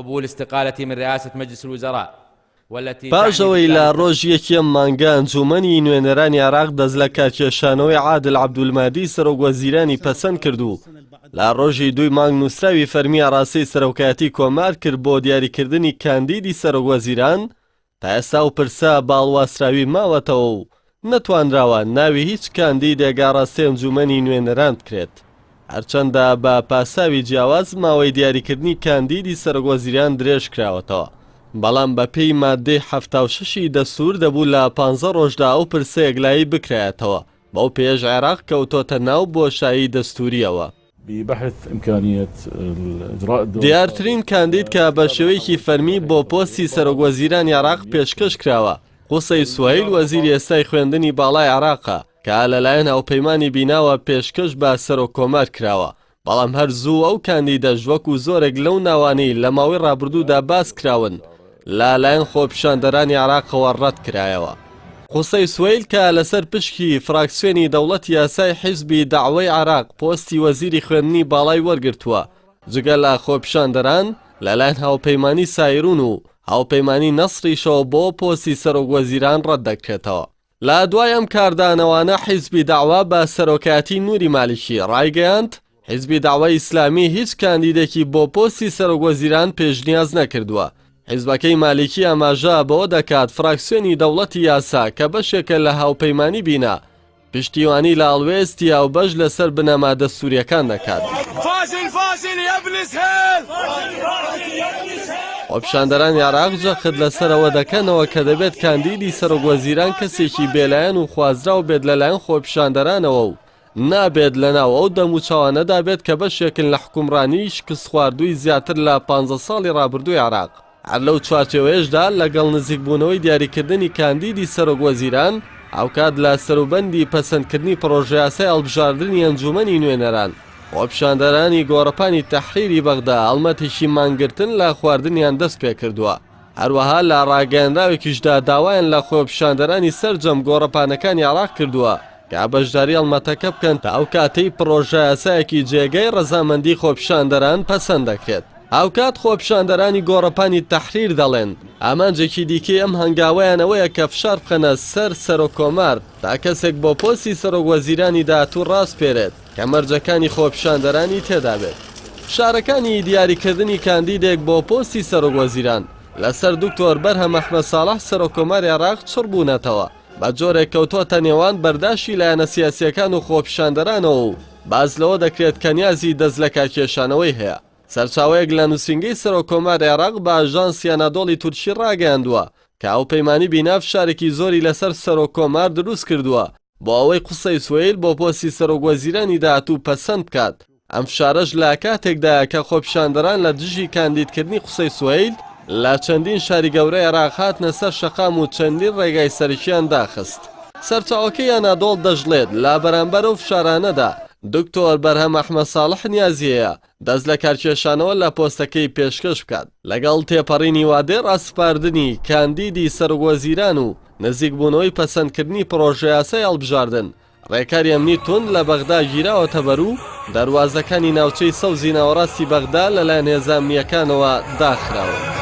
قبول استقالتي من رئاسة مجلس الوزراء والتي پاشەوەی لە ڕۆژ یەکێم مانگە ئەنجومەنی نوێنەرانی عێراق دەست لە کارکێشانەوەی عادل عەبدولمادی سەرۆکوەزیرانی پەسەند کردو لە ڕۆژی 2 مانگ نووسراوی فەرمی ئاڕاستەی سەرۆکایەتی کۆمار کرد بۆ دیاریکردنی کاندیدی سەرۆکوەزیران تا ئێستا و پرسا باڵواسراوی ماوەتەوە و نەتوانراوە ناوی هیچ کاندیدێک ئاڕاستەی ئەنجومەنی نوێنەران بکرێت هەرچەندە بە پاساوی جیاواز ماوەی دیاریکردنی کاندیدی سەرۆکوەزیران درێژ کراوەتەوە بەڵام بە پێی مادەی 76 دەستور دەبوو لە 15 ڕۆژدا ئەو پرسە یەکلایی بکرایەتەوە بەو پێش عێراق کەوتۆتە ناو بۆشایی دەستوریەوە دیارترین کاندید کە بە شێوەیەکی فەرمی بۆ پۆستی سەرۆکوەزیرانی عێراق پێشکەش کراوە قوسەی سوهەیل وەزیری ئێستای خوێندنی باڵای عێراقە کە لەلایەن هاوپەیمانی بیناوە پێشکەش بە سەرۆکۆمار کراوە بەڵام هەر زوو ئەو کاندیدەش وەکو زۆرێک لەو ناوانەی لە ماوەی ڕابردوودا باس کراون لەلایەن خۆپیشاندەرانی عێراقەوە ڕەت کرایەوە قوسەی سوهەیل کە لەسەر پشکی فراکسیۆنی دەوڵەتی یاسای حیزبی داعوەی عێراق پۆستی وەزیری خوێندنی باڵای وەرگرتووە جگە لە خۆپیشاندەران لەلایەن هاوپەیمانی سایرون و هاوپەیمانی نەسریشەوە بۆ پۆستی سەرۆکوەزیران ڕەت دەکرێتەوە لە دوای ئەم کاردانەوانە حیزبی داعوا بە سەرۆکایەتی نووری مالیکی ڕایگەیاند حیزبی داعوای ئیسلامی هیچ کاندیدێکی بۆ پۆستی سەرۆکوەزیران پێشنیاز نەکردووە حیزبەکەی مالیکی ئاماژە بەوە دەکات فراکسیۆنی دەوڵەتی یاسا کە بەشێکە لە هاوپەیمانی بینا پشتیوانی لە ئەڵوێستی و بەش لەسەر بنەما دەستوریەکان دەکات خۆپیشاندەرانی عێراق جەخت لەسەرەوە دەکەنەوە کە دەبێت کاندیدی سەرۆکوەزیران کەسێکی بێلایەن و خوازراو بێت لەلایەن خۆپیشاندەرانەوە و نابێت لەناو ئەو دەموچاوانەدا بێت کە بەشێکن لە حکومڕانی شکست خواردووی زیاتر لە 15 ساڵی ڕابردووی عێراق هەر لەو چوارچێوەیەشدا لەگەڵ نزیکبوونەوەی دیاریکردنی کاندیدی سەرۆکوەزیران ئەوکات لە سەروبەندی پەسەندکردنی پرۆژە یاسای هەڵبژاردننی ئەنجومەنی نوێنەران خۆپیشاندەرانی گۆڕەپانی تەحریری بەغدا هەڵمەتێکی مانگرتن لە خواردنیان دەست پێ کردووە هەروەها لە ڕاگەیاندراوێکیشدا داوایان لە خۆپیشاندەرانی سەرجەم گۆڕەپانەکانی عێراق کردووە کە بەشداری هەڵمەتەکە بکەن تا ئەو کاتەی پرۆژە یاسایەکی جێگەی ڕەزامەندی خۆپیشاندەران پەسەند دەکرێت ئەوکات خۆپیشاندەرانی گۆڕەپانی تەحریر دەڵێن ئامانجێکی دیکەی ئەم هەنگاوەیانەوەیە کە فشار بخەنە سەر سەرۆکۆمار تا کەسێک بۆ پۆستی سەرۆکوەزیرانی داهاتوو ڕاست پێرێت کە مەرجەکانی خۆپیشاندەرانی تێدا بێت فشارەکانی دیاریکردنی کاندیدێک بۆ پۆستی سەرۆکوەزیران لەسەر دکتۆر بەرهەم ئەحمەد ساڵح سەرۆکۆماری عێراق چڕ بوونەتەوە بە جۆرێک کەوتۆتە نێوان بەرداشتی لایەنە سیاسیەکان و خۆپیشاندەرانەوە و باز لەوە دەکرێت کە نیازی دەست لە کارکێشانەوەی هەیە سەرچاوەیەک لە نووسینگەی سەرۆکۆماری عێراق بە ئاژانسی ئەنادۆڵی تورکی ڕاگەیاندووە کە هاوپەیمانی بینا فشارێکی زۆری لەسەر سەرۆکۆمار دروست کردووە بۆ ئەوەی قوسەی سوهەیل بۆ پۆستی سەرۆکوەزیرانی داهاتوو پەسەند بکات ئەم فشارەش لە کاتێکدایە کە خۆپیشاندەران لە دژی کاندیدکردنی قوسەی سوهەیل لە چەندین شاری گەورەی عێراق هاتنە سەر شەقام و چەندین ڕێگای سەرکیان داخست سەرچاوەکەی ئەنادۆڵ دەژڵێت لا بەرامبەر ئەو فشارانەدا دکتۆر بەرهەم ئەحمەد ساڵح نیازیەیە دەست لە کارکێشانەوە لە پۆستەکەی پێشکەش بکات لەگەڵ تێپەڕینی وادەی ڕاستپاردنی کاندیدی سەرۆکوەزیران و نزیکبوونەوەی پەسەندکردنی پرۆژە یاسای هەڵبژاردن ڕێکاری ئەمنی تون لە بەغدا گیراوەتە بەر و دەواازەکانی ناوچەی سەوزی ناوەڕاستی بەغدا لەلایەن هێزە ئەمنیەکانەوە داخراوە